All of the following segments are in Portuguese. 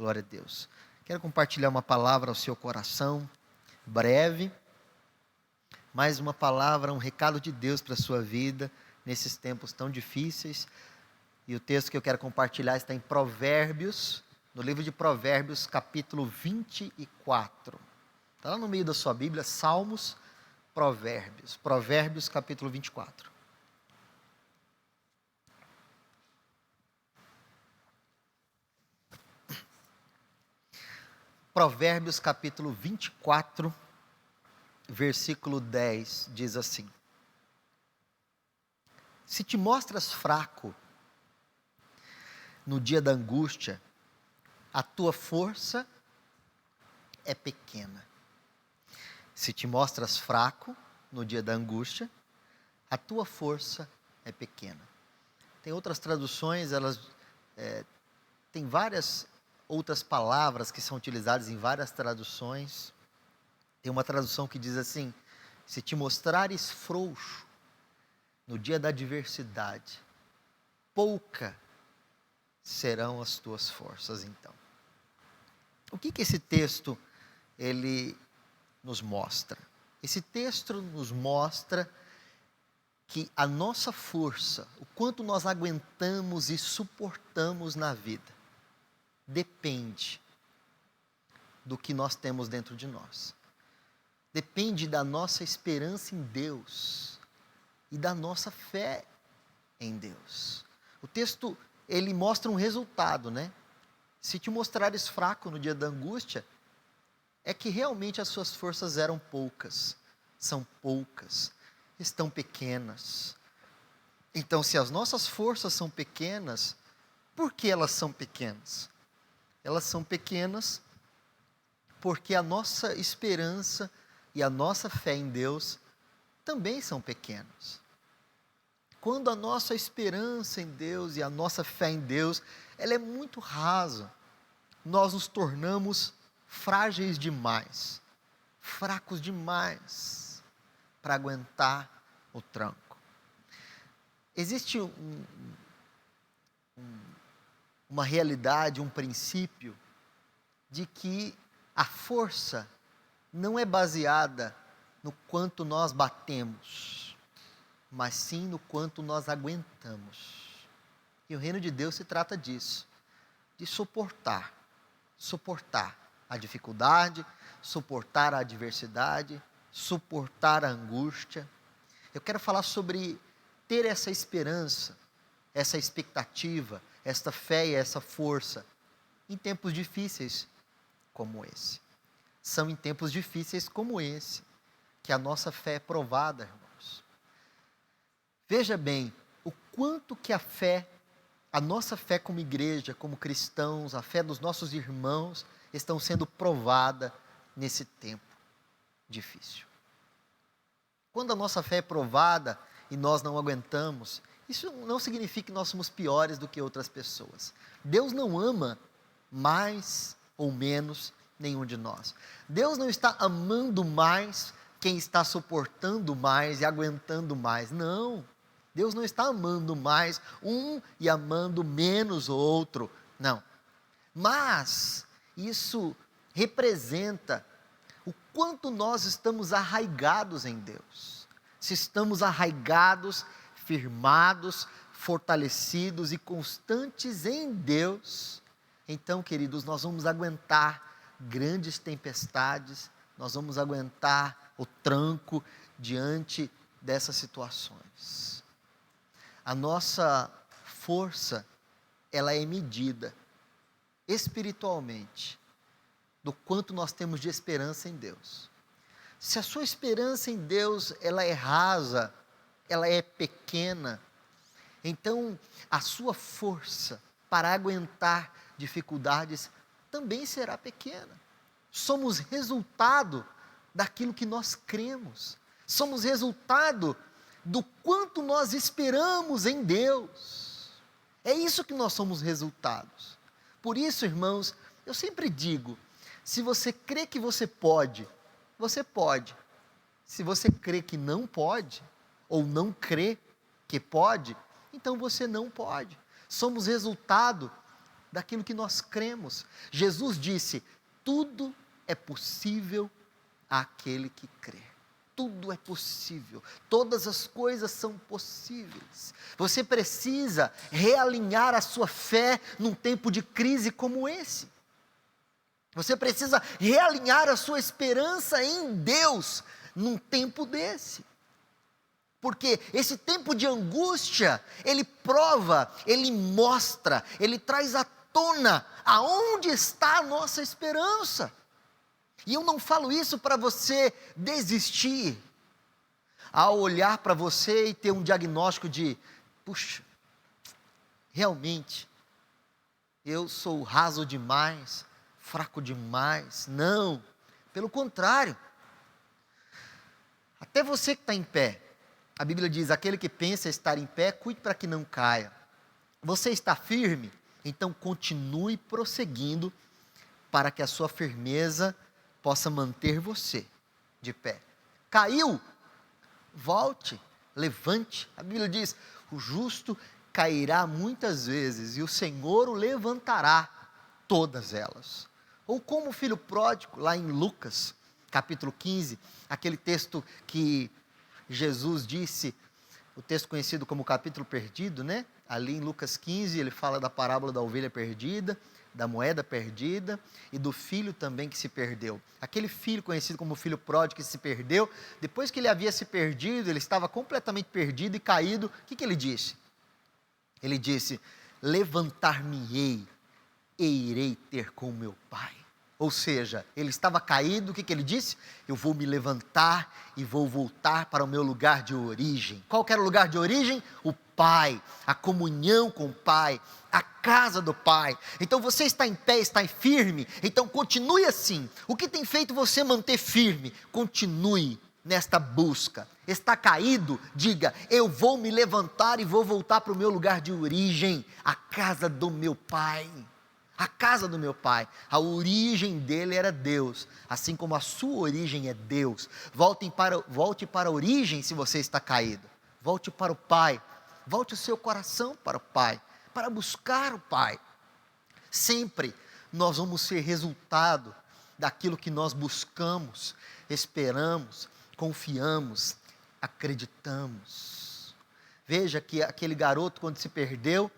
Glória a Deus. Quero compartilhar uma palavra ao seu coração, breve, mais uma palavra, um recado de Deus para a sua vida, nesses tempos tão difíceis. E o texto que eu quero compartilhar está em Provérbios, no livro de Provérbios, capítulo 24. Está lá no meio da sua Bíblia, Salmos, Provérbios, capítulo 24. Provérbios capítulo 24, versículo 10, diz assim: Se te mostras fraco no dia da angústia, a tua força é pequena. Se te mostras fraco no dia da angústia, a tua força é pequena. Tem outras traduções, elas têm várias outras palavras que são utilizadas em várias traduções. Tem uma tradução que diz assim: se te mostrares frouxo no dia da adversidade, pouca serão as tuas forças então. O que esse texto ele nos mostra? Esse texto nos mostra que a nossa força, o quanto nós aguentamos e suportamos na vida, depende do que nós temos dentro de nós. Depende da nossa esperança em Deus e da nossa fé em Deus. O texto, ele mostra um resultado, né? Se te mostrares fraco no dia da angústia, é que realmente as suas forças eram poucas, são poucas, estão pequenas. Então, se as nossas forças são pequenas, por que elas são pequenas? Elas são pequenas porque a nossa esperança e a nossa fé em Deus também são pequenas. Quando a nossa esperança em Deus e a nossa fé em Deus, ela é muito rasa, nós nos tornamos frágeis demais, fracos demais para aguentar o tranco. Existe uma realidade, um princípio de que a força não é baseada no quanto nós batemos, mas sim no quanto nós aguentamos. E o reino de Deus se trata disso, de suportar a dificuldade, suportar a adversidade, suportar a angústia. Eu quero falar sobre ter essa esperança, essa expectativa, esta fé e essa força em tempos difíceis como esse. São em tempos difíceis como esse que a nossa fé é provada, irmãos. Veja bem, o quanto que a nossa fé como igreja, como cristãos, a fé dos nossos irmãos estão sendo provada nesse tempo difícil. Quando a nossa fé é provada e nós não aguentamos, isso não significa que nós somos piores do que outras pessoas. Deus não ama mais ou menos nenhum de nós. Deus não está amando mais quem está suportando mais e aguentando mais. Não. Deus não está amando mais um e amando menos o outro. Não. Mas isso representa o quanto nós estamos arraigados em Deus. Se estamos arraigados, firmados, fortalecidos e constantes em Deus, então, queridos, nós vamos aguentar grandes tempestades, nós vamos aguentar o tranco diante dessas situações. A nossa força, ela é medida espiritualmente do quanto nós temos de esperança em Deus. Se a sua esperança em Deus, ela é rasa, ela é pequena, então a sua força para aguentar dificuldades também será pequena. Somos resultado daquilo que nós cremos. Somos resultado do quanto nós esperamos em Deus. É isso que nós somos resultados. Por isso, irmãos, eu sempre digo, se você crê que você pode, você pode. Se você crê que não pode, ou não crê que pode, então você não pode. Somos resultado daquilo que nós cremos. Jesus disse: tudo é possível àquele que crê. Tudo é possível, todas as coisas são possíveis. Você precisa realinhar a sua fé num tempo de crise como esse. Você precisa realinhar a sua esperança em Deus num tempo desse. Porque esse tempo de angústia, ele prova, ele mostra, ele traz à tona aonde está a nossa esperança. E eu não falo isso para você desistir, ao olhar para você e ter um diagnóstico de: puxa, realmente, eu sou raso demais, fraco demais. Não, pelo contrário. Até você que está em pé, a Bíblia diz: aquele que pensa estar em pé, cuide para que não caia. Você está firme? Então continue prosseguindo, para que a sua firmeza possa manter você de pé. Caiu? Volte, levante. A Bíblia diz: o justo cairá muitas vezes e o Senhor o levantará todas elas. Ou como o filho pródigo, lá em Lucas, capítulo 15, aquele texto que Jesus disse, o texto conhecido como capítulo perdido, né? Ali em Lucas 15, ele fala da parábola da ovelha perdida, da moeda perdida e do filho também que se perdeu. Aquele filho conhecido como filho pródigo que se perdeu, depois que ele havia se perdido, ele estava completamente perdido e caído, o que ele disse? Ele disse: levantar-me-ei e irei ter com meu pai. Ou seja, ele estava caído, o que ele disse? Eu vou me levantar e vou voltar para o meu lugar de origem. Qual que era o lugar de origem? O Pai, a comunhão com o Pai, a casa do Pai. Então você está em pé, está firme, então continue assim. O que tem feito você manter firme? Continue nesta busca. Está caído? Diga: eu vou me levantar e vou voltar para o meu lugar de origem, a casa do meu Pai. A casa do meu pai, a origem dele era Deus, assim como a sua origem é Deus. Volte para a origem se você está caído. Volte para o Pai, volte o seu coração para o Pai, para buscar o Pai. Sempre nós vamos ser resultado daquilo que nós buscamos, esperamos, confiamos, acreditamos. Veja que aquele garoto, quando se perdeu,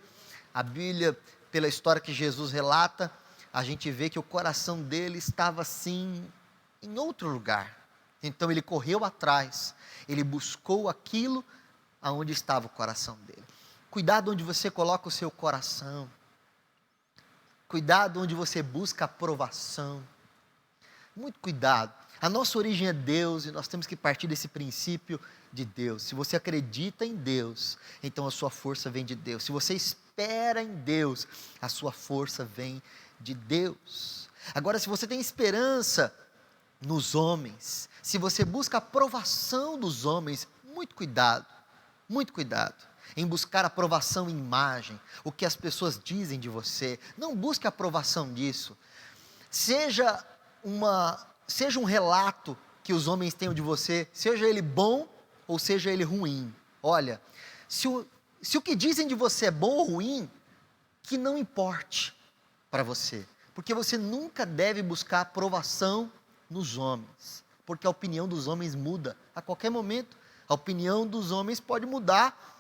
a Bíblia, pela história que Jesus relata, a gente vê que o coração dele estava assim, em outro lugar. Então ele correu atrás, ele buscou aquilo aonde estava o coração dele. Cuidado onde você coloca o seu coração. Cuidado onde você busca aprovação. Muito cuidado. A nossa origem é Deus e nós temos que partir desse princípio de Deus. Se você acredita em Deus, então a sua força vem de Deus. Se você espera em Deus, a sua força vem de Deus. Agora, se você tem esperança nos homens, se você busca a aprovação dos homens, muito cuidado em buscar aprovação em imagem, o que as pessoas dizem de você. Não busque aprovação disso. Seja um relato que os homens tenham de você, seja ele bom ou seja ele ruim. Olha, se o que dizem de você é bom ou ruim, que não importe para você, porque você nunca deve buscar aprovação nos homens, porque a opinião dos homens muda a qualquer momento. A opinião dos homens pode mudar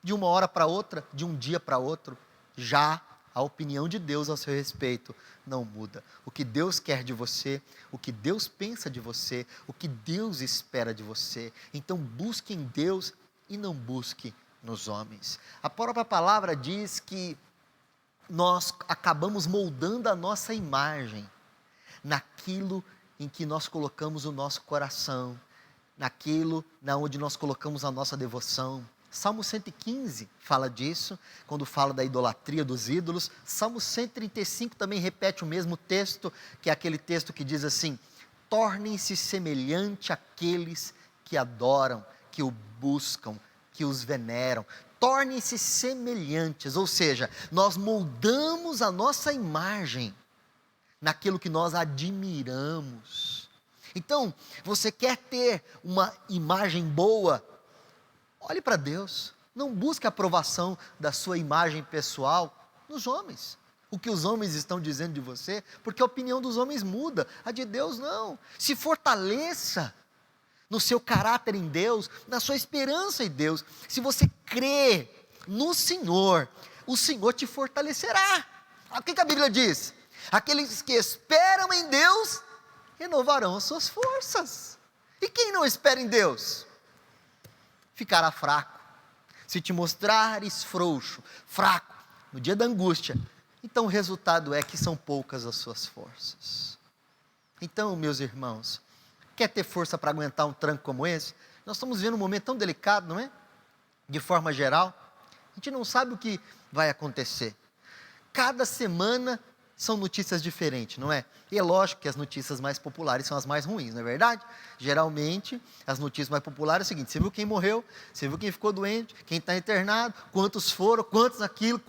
de uma hora para outra, de um dia para outro. Já a opinião de Deus ao seu respeito não muda. O que Deus quer de você, o que Deus pensa de você, o que Deus espera de você. Então busque em Deus e não busque nos homens. A própria palavra diz que nós acabamos moldando a nossa imagem naquilo em que nós colocamos o nosso coração, naquilo onde nós colocamos a nossa devoção. Salmo 115 fala disso, quando fala da idolatria dos ídolos. Salmo 135 também repete o mesmo texto, que é aquele texto que diz assim: tornem-se semelhante àqueles que adoram, que o buscam, que os veneram. Tornem-se semelhantes, ou seja, nós moldamos a nossa imagem naquilo que nós admiramos. Então, você quer ter uma imagem boa? Olhe para Deus, não busque a aprovação da sua imagem pessoal nos homens. o que os homens estão dizendo de você, porque a opinião dos homens muda, a de Deus não. Se fortaleça no seu caráter em Deus, na sua esperança em Deus. Se você crê no Senhor, o Senhor te fortalecerá. O que a Bíblia diz? Aqueles que esperam em Deus, renovarão as suas forças. E quem não espera em Deus? Ficará fraco. Se te mostrares frouxo, fraco, no dia da angústia, então o resultado é que são poucas as suas forças. Então, meus irmãos, quer ter força para aguentar um tranco como esse? Nós estamos vivendo um momento tão delicado, não é? De forma geral, a gente não sabe o que vai acontecer. Cada semana são notícias diferentes, não é? E é lógico que as notícias mais populares são as mais ruins, não é verdade? Geralmente, as notícias mais populares é o seguinte: você viu quem morreu, você viu quem ficou doente, quem está internado, quantos foram, quantos aquilo,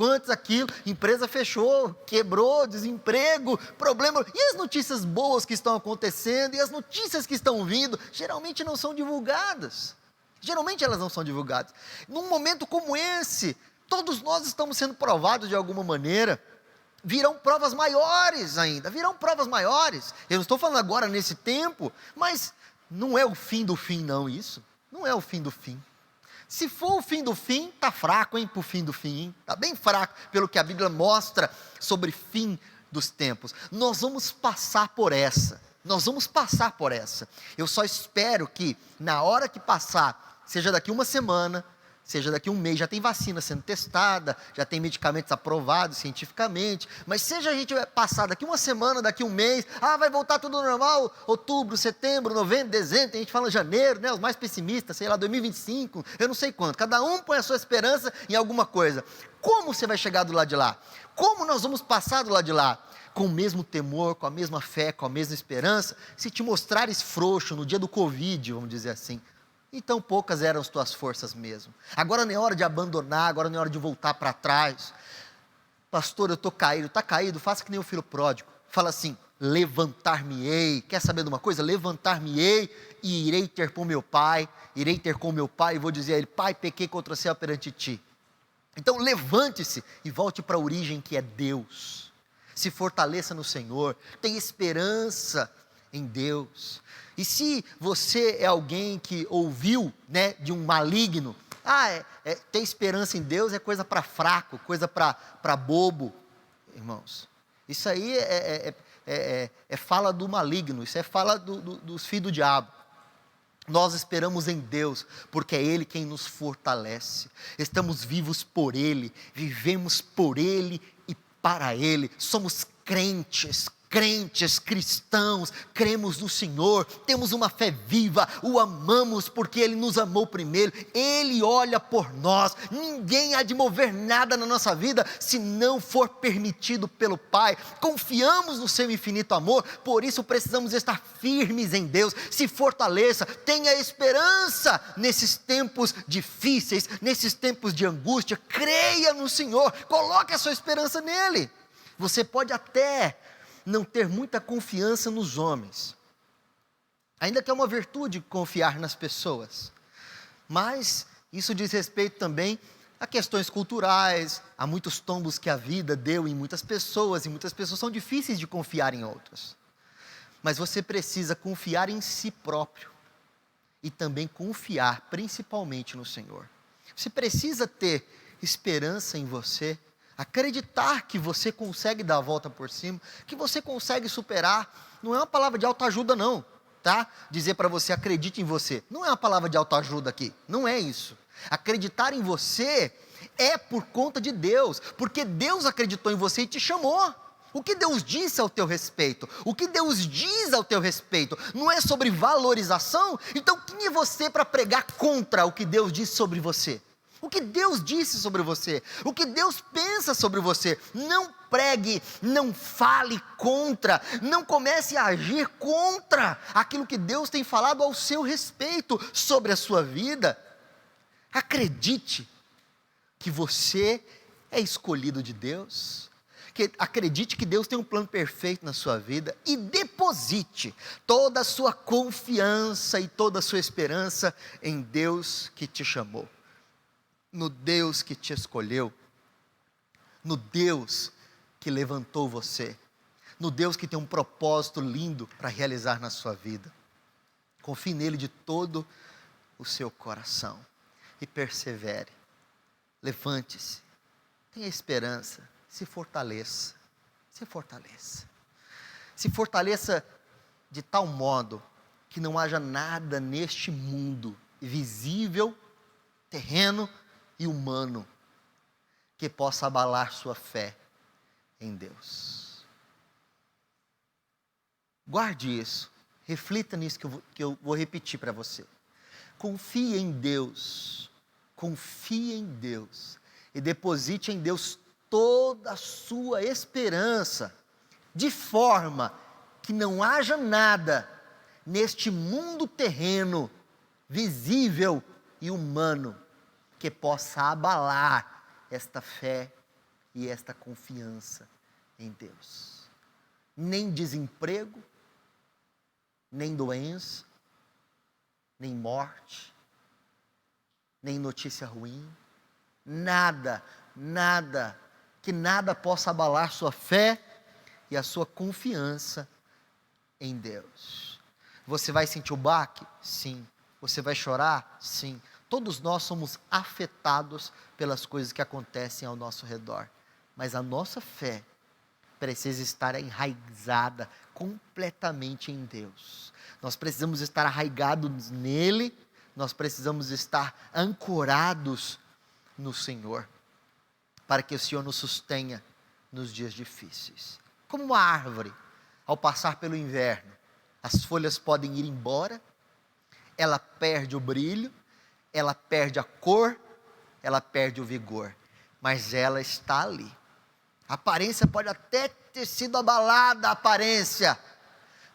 empresa fechou, quebrou, desemprego, problema. E as notícias boas que estão acontecendo, e as notícias que estão vindo, geralmente não são divulgadas. Geralmente elas não são divulgadas. Num momento como esse, todos nós estamos sendo provados de alguma maneira. Virão provas maiores ainda, virão provas maiores. Eu não estou falando agora nesse tempo, mas não é o fim do fim não isso. Não é o fim do fim. Se for o fim do fim, está fraco, hein, para o fim do fim, hein? Está bem fraco, pelo que a Bíblia mostra sobre fim dos tempos. Nós vamos passar por essa, Eu só espero que na hora que passar, seja daqui uma semana, seja daqui um mês, já tem vacina sendo testada, já tem medicamentos aprovados cientificamente, mas seja a gente passar daqui uma semana, daqui um mês, vai voltar tudo normal, outubro, setembro, novembro, dezembro, tem gente falando janeiro, né, os mais pessimistas, sei lá, 2025, eu não sei quanto, cada um põe a sua esperança em alguma coisa. Como você vai chegar do lado de lá? Como nós vamos passar do lado de lá? Com o mesmo temor, com a mesma fé, com a mesma esperança, se te mostrares frouxo no dia do Covid, vamos dizer assim, então poucas eram as tuas forças mesmo. Agora não é hora de abandonar, agora não é hora de voltar para trás. Pastor, eu estou caído, está caído, faça que nem o filho pródigo. Fala assim: levantar-me-ei. Quer saber de uma coisa? Levantar-me-ei e irei ter com meu pai e vou dizer a ele: Pai, pequei contra o céu perante ti. Então levante-se e volte para a origem que é Deus. Se fortaleça no Senhor, tenha esperança em Deus. E se você é alguém que ouviu, né, de um maligno, ter esperança em Deus é coisa para fraco, coisa para bobo, irmãos. Isso aí é fala do maligno, isso é fala dos filhos do diabo. Nós esperamos em Deus, porque é Ele quem nos fortalece. Estamos vivos por Ele, vivemos por Ele e para Ele. Somos crentes, cristãos, cremos no Senhor, temos uma fé viva, o amamos porque Ele nos amou primeiro, Ele olha por nós, ninguém há de mover nada na nossa vida se não for permitido pelo Pai, confiamos no seu infinito amor, por isso precisamos estar firmes em Deus, se fortaleça, tenha esperança nesses tempos difíceis, nesses tempos de angústia, creia no Senhor, coloque a sua esperança nele. Você pode até não ter muita confiança nos homens, ainda que é uma virtude confiar nas pessoas, mas isso diz respeito também a questões culturais, a muitos tombos que a vida deu em muitas pessoas, e muitas pessoas são difíceis de confiar em outras, mas você precisa confiar em si próprio, e também confiar principalmente no Senhor. Você precisa ter esperança em você, acreditar que você consegue dar a volta por cima, que você consegue superar. Não é uma palavra de autoajuda não, tá? Dizer para você: acredite em você, não é uma palavra de autoajuda aqui, não é isso. Acreditar em você é por conta de Deus, porque Deus acreditou em você e te chamou. O que Deus disse ao teu respeito, o que Deus diz ao teu respeito, não é sobre valorização? Então quem é você para pregar contra o que Deus disse sobre você? O que Deus disse sobre você, o que Deus pensa sobre você, não pregue, não fale contra, não comece a agir contra aquilo que Deus tem falado ao seu respeito sobre a sua vida. Acredite que você é escolhido de Deus, acredite que Deus tem um plano perfeito na sua vida e deposite toda a sua confiança e toda a sua esperança em Deus que te chamou, no Deus que te escolheu, no Deus que levantou você, no Deus que tem um propósito lindo para realizar na sua vida. Confie nele de todo o seu coração e persevere. Levante-se, tenha esperança, se fortaleça, se fortaleça. Se fortaleça de tal modo que não haja nada neste mundo, visível, terreno e humano, que possa abalar sua fé em Deus. Guarde isso, reflita nisso que eu vou repetir para você. Confie em Deus e deposite em Deus toda a sua esperança, de forma que não haja nada neste mundo terreno, visível e humano, que possa abalar esta fé e esta confiança em Deus. Nem desemprego, nem doença, nem morte, nem notícia ruim, nada, que nada possa abalar sua fé e a sua confiança em Deus. Você vai sentir o baque? Sim. Você vai chorar? Sim. Todos nós somos afetados pelas coisas que acontecem ao nosso redor. Mas a nossa fé precisa estar enraizada completamente em Deus. Nós precisamos estar arraigados nele, nós precisamos estar ancorados no Senhor, para que o Senhor nos sustenha nos dias difíceis. Como uma árvore, ao passar pelo inverno, as folhas podem ir embora, ela perde o brilho, ela perde a cor, ela perde o vigor, mas ela está ali. A aparência pode até ter sido abalada, a aparência,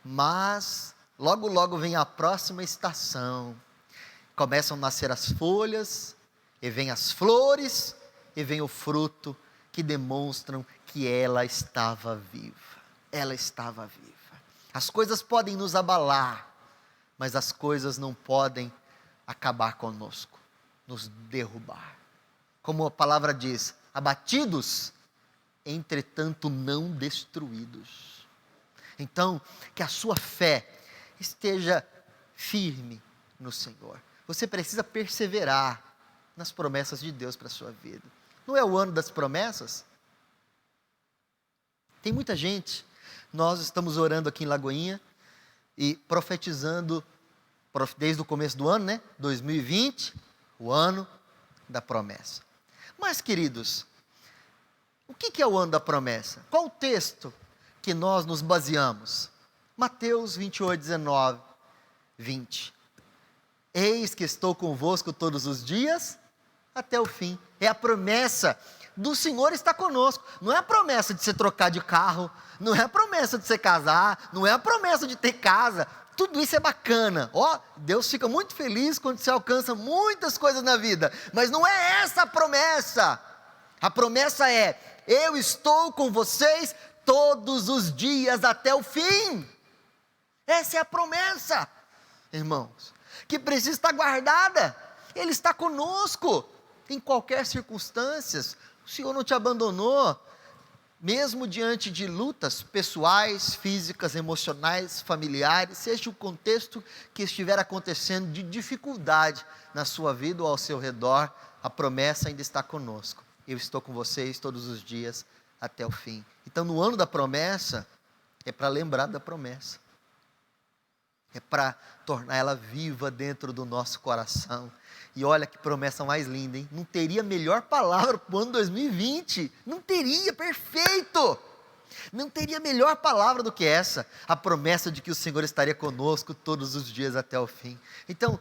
mas logo logo vem a próxima estação, começam a nascer as folhas, e vem as flores, e vem o fruto, que demonstram que ela estava viva. Ela estava viva. As coisas podem nos abalar, mas as coisas não podem acabar conosco, nos derrubar. Como a palavra diz, abatidos, entretanto não destruídos. Então, que a sua fé esteja firme no Senhor. Você precisa perseverar nas promessas de Deus para a sua vida. Não é o ano das promessas? Tem muita gente, nós estamos orando aqui em Lagoinha e profetizando desde o começo do ano, né? 2020, o ano da promessa. Mas, queridos, o que é o ano da promessa? Qual o texto que nós nos baseamos? Mateus 28, 19, 20. Eis que estou convosco todos os dias, até o fim. É a promessa do Senhor estar conosco. Não é a promessa de você trocar de carro, não é a promessa de você casar, não é a promessa de ter casa. Tudo isso é bacana. Deus fica muito feliz quando você alcança muitas coisas na vida. Mas não é essa a promessa. A promessa é: eu estou com vocês todos os dias até o fim. Essa é a promessa, irmãos, que precisa estar guardada. Ele está conosco em qualquer circunstância. O Senhor não te abandonou, mesmo diante de lutas pessoais, físicas, emocionais, familiares, seja o contexto que estiver acontecendo de dificuldade na sua vida ou ao seu redor, a promessa ainda está conosco. Eu estou com vocês todos os dias até o fim. Então, no ano da promessa, é para lembrar da promessa. É para tornar ela viva dentro do nosso coração. E olha que promessa mais linda, hein? Não teria melhor palavra para o ano 2020. Não teria, perfeito. Não teria melhor palavra do que essa. A promessa de que o Senhor estaria conosco todos os dias até o fim. Então,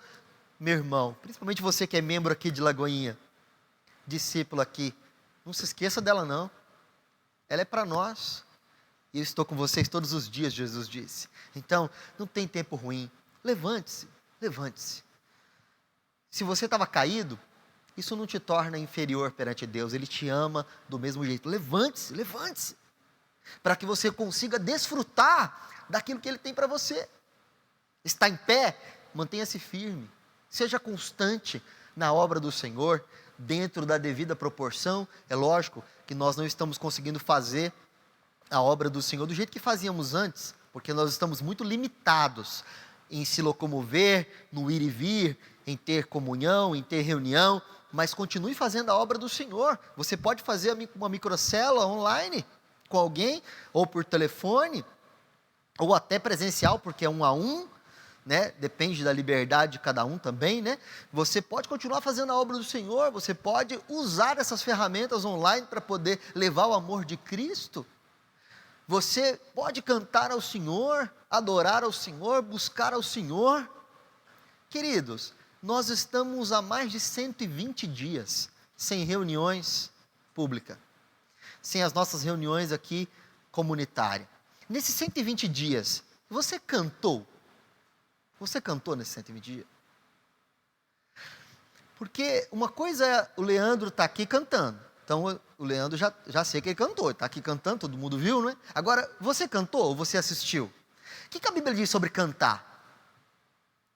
meu irmão, principalmente você que é membro aqui de Lagoinha, discípulo aqui, não se esqueça dela não. Ela é para nós. E eu estou com vocês todos os dias, Jesus disse. Então, não tem tempo ruim. Levante-se, levante-se. Se você estava caído, isso não te torna inferior perante Deus. Ele te ama do mesmo jeito. Levante-se, levante-se. Para que você consiga desfrutar daquilo que Ele tem para você. Está em pé? Mantenha-se firme. Seja constante na obra do Senhor, dentro da devida proporção. É lógico que nós não estamos conseguindo fazer a obra do Senhor do jeito que fazíamos antes, porque nós estamos muito limitados em se locomover, no ir e vir, em ter comunhão, em ter reunião, mas continue fazendo a obra do Senhor. Você pode fazer uma microcélula online com alguém, ou por telefone, ou até presencial, porque é 1 a 1, né? Depende da liberdade de cada um também, né? Você pode continuar fazendo a obra do Senhor, você pode usar essas ferramentas online para poder levar o amor de Cristo. Você pode cantar ao Senhor, adorar ao Senhor, buscar ao Senhor. Queridos, nós estamos há mais de 120 dias sem reuniões públicas, sem as nossas reuniões aqui comunitárias. Nesses 120 dias, você cantou? Você cantou nesses 120 dias? Porque uma coisa é o Leandro estar aqui cantando. Então, o Leandro já sei que ele cantou, está aqui cantando, todo mundo viu, não é? Agora, você cantou ou você assistiu? O que a Bíblia diz sobre cantar?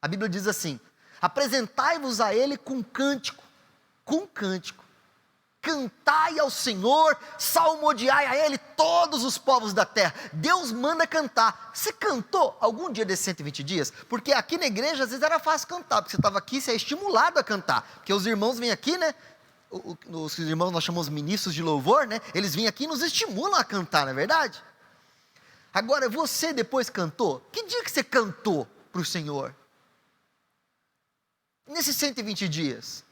A Bíblia diz assim: apresentai-vos a Ele com cântico, cantai ao Senhor, salmodiai a Ele todos os povos da terra. Deus manda cantar. Você cantou algum dia desses 120 dias? Porque aqui na igreja às vezes era fácil cantar, porque você estava aqui, você é estimulado a cantar, porque os irmãos vêm aqui, né? Os irmãos nós chamamos ministros de louvor, né? Eles vêm aqui e nos estimulam a cantar, não é verdade? Agora, você depois cantou? Que dia que você cantou para o Senhor? Nesses 120 dias.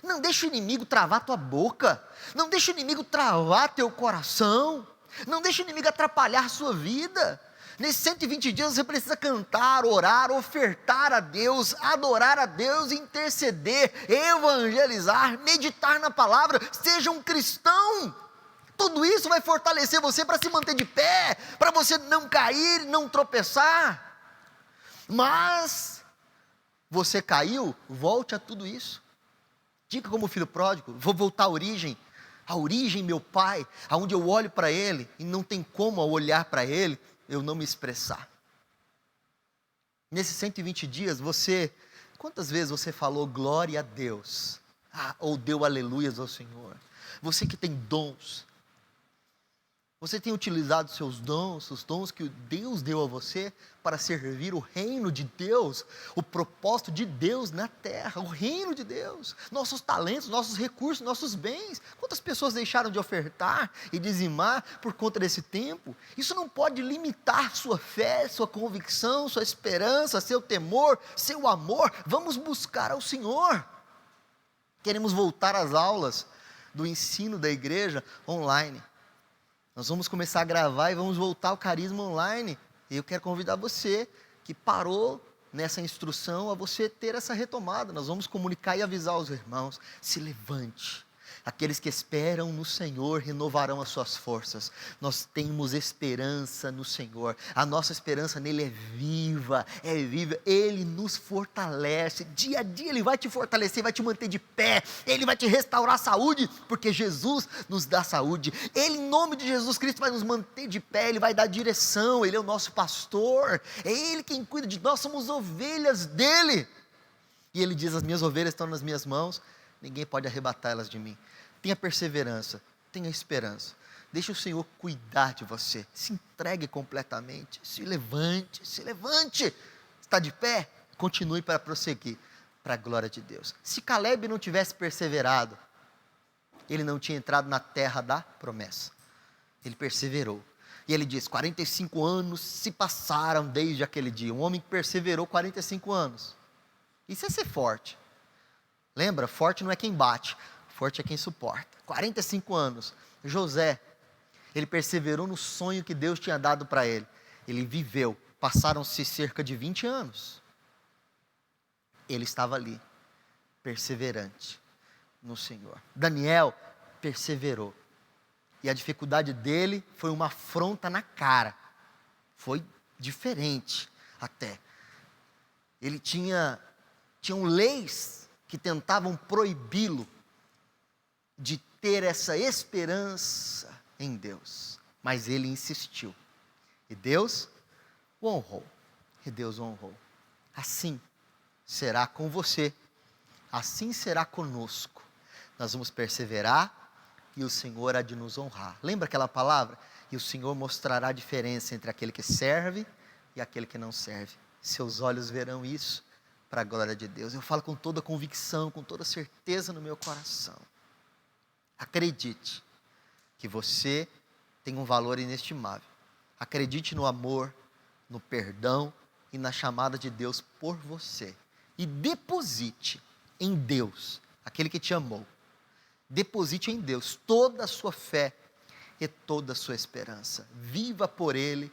Não deixa o inimigo travar tua boca. Não deixa o inimigo travar teu coração. Não deixa o inimigo atrapalhar a sua vida. Nesses 120 dias você precisa cantar, orar, ofertar a Deus, adorar a Deus, interceder, evangelizar, meditar na palavra. Seja um cristão. Tudo isso vai fortalecer você para se manter de pé, para você não cair, não tropeçar. Mas você caiu, volte a tudo isso. Diga como filho pródigo: vou voltar à origem, meu Pai, aonde eu olho para Ele e não tem como, ao olhar para Ele, eu não me expressar. Nesses 120 dias, quantas vezes você falou glória a Deus? Ou deu aleluias ao Senhor? Você que tem dons, você tem utilizado seus dons, os dons que Deus deu a você para servir o reino de Deus, o propósito de Deus na terra, o reino de Deus, nossos talentos, nossos recursos, nossos bens. Quantas pessoas deixaram de ofertar e dizimar por conta desse tempo? Isso não pode limitar sua fé, sua convicção, sua esperança, seu temor, seu amor. Vamos buscar ao Senhor. Queremos voltar às aulas do ensino da igreja online. Nós vamos começar a gravar e vamos voltar ao carisma online. E eu quero convidar você que parou nessa instrução a você ter essa retomada. Nós vamos comunicar e avisar os irmãos: se levante. Aqueles que esperam no Senhor renovarão as suas forças. Nós temos esperança no Senhor. A nossa esperança nele é viva, Ele nos fortalece. Dia a dia Ele vai te fortalecer, vai te manter de pé. Ele vai te restaurar a saúde, porque Jesus nos dá saúde. Ele, em nome de Jesus Cristo, vai nos manter de pé. Ele vai dar direção. Ele é o nosso pastor. É Ele quem cuida de nós, somos ovelhas dEle. E Ele diz: as minhas ovelhas estão nas minhas mãos, ninguém pode arrebatá-las de mim. Tenha perseverança, tenha esperança. Deixe o Senhor cuidar de você. Se entregue completamente. Se levante. Está de pé? Continue para prosseguir, para a glória de Deus. Se Caleb não tivesse perseverado, ele não tinha entrado na terra da promessa. Ele perseverou. E ele diz: 45 anos se passaram desde aquele dia. Um homem que perseverou 45 anos. Isso é ser forte. Lembra? Forte não é quem bate. Forte é quem suporta. 45 anos. José, ele perseverou no sonho que Deus tinha dado para ele. Ele viveu. Passaram-se cerca de 20 anos. Ele estava ali, perseverante no Senhor. Daniel perseverou. E a dificuldade dele foi uma afronta na cara. Foi diferente até. Ele tinham leis que tentavam proibi-lo de ter essa esperança em Deus. Mas ele insistiu. E Deus o honrou. Assim será com você. Assim será conosco. Nós vamos perseverar e o Senhor há de nos honrar. Lembra aquela palavra e o Senhor mostrará a diferença entre aquele que serve e aquele que não serve. Seus olhos verão isso para a glória de Deus. Eu falo com toda convicção, com toda certeza no meu coração. Acredite que você tem um valor inestimável. Acredite no amor, no perdão e na chamada de Deus por você. E deposite em Deus, aquele que te amou. Deposite em Deus toda a sua fé e toda a sua esperança. Viva por Ele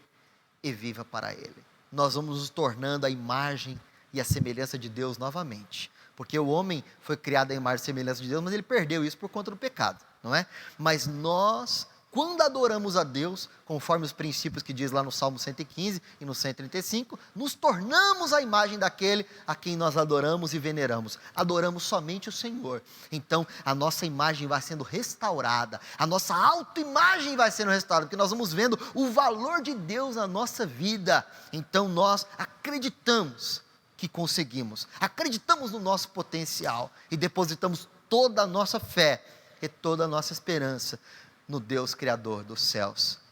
e viva para Ele. Nós vamos nos tornando a imagem e a semelhança de Deus novamente. Porque o homem foi criado à imagem e semelhança de Deus, mas ele perdeu isso por conta do pecado, não é? Mas nós, quando adoramos a Deus, conforme os princípios que diz lá no Salmo 115 e no 135, nos tornamos a imagem daquele a quem nós adoramos e veneramos. Adoramos somente o Senhor. Então, a nossa imagem vai sendo restaurada, a nossa autoimagem vai sendo restaurada, porque nós vamos vendo o valor de Deus na nossa vida. Então, nós acreditamos que conseguimos, acreditamos no nosso potencial e depositamos toda a nossa fé e toda a nossa esperança no Deus Criador dos céus